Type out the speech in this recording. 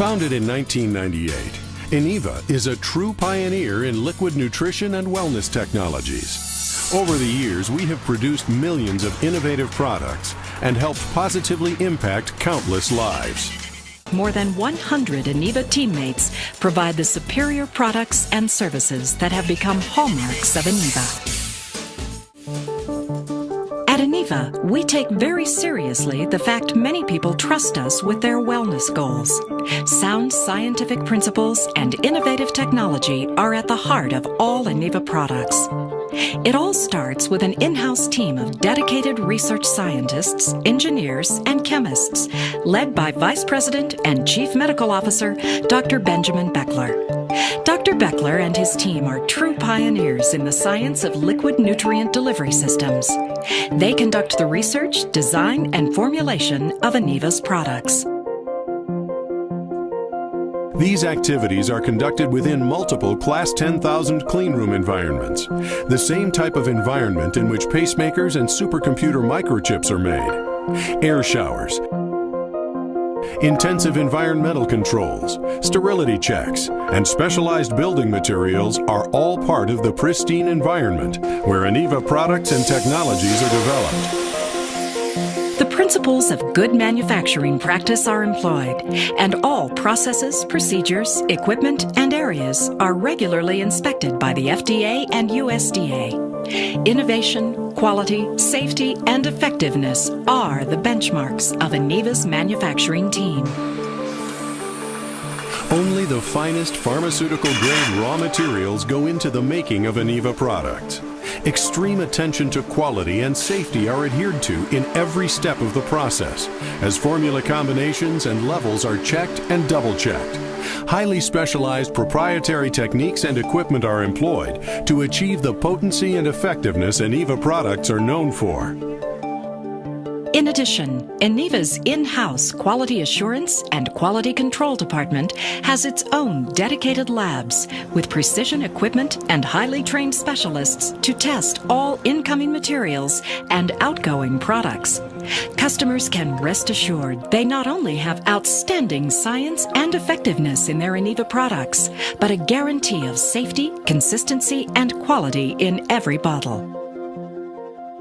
Founded in 1998, Eniva is a true pioneer in liquid nutrition and wellness technologies. Over the years, we have produced millions of innovative products and helped positively impact countless lives. More than 100 Eniva teammates provide the superior products and services that have become hallmarks of Eniva. At Eniva, we take very seriously the fact many people trust us with their wellness goals. Sound scientific principles and innovative technology are at the heart of all Eniva products. It all starts with an in-house team of dedicated research scientists, engineers, and chemists, led by Vice President and Chief Medical Officer, Dr. Benjamin Beckler. Dr. Beckler and his team are true pioneers in the science of liquid nutrient delivery systems. They conduct the research, design, and formulation of Eniva's products. These activities are conducted within multiple Class 10,000 cleanroom environments, the same type of environment in which pacemakers and supercomputer microchips are made, air showers, intensive environmental controls, sterility checks, and specialized building materials are all part of the pristine environment where Eniva products and technologies are developed. The principles of good manufacturing practice are employed, and all processes, procedures, equipment, and areas are regularly inspected by the FDA and USDA. Innovation, quality, safety, and effectiveness are the benchmarks of Eniva's manufacturing team. Only the finest pharmaceutical-grade raw materials go into the making of Eniva products. Extreme attention to quality and safety are adhered to in every step of the process, as formula combinations and levels are checked and double-checked. Highly specialized proprietary techniques and equipment are employed to achieve the potency and effectiveness Eniva products are known for. In addition, Eniva's in-house quality assurance and quality control department has its own dedicated labs with precision equipment and highly trained specialists to test all incoming materials and outgoing products. Customers can rest assured they not only have outstanding science and effectiveness in their Eniva products, but a guarantee of safety, consistency, and quality in every bottle.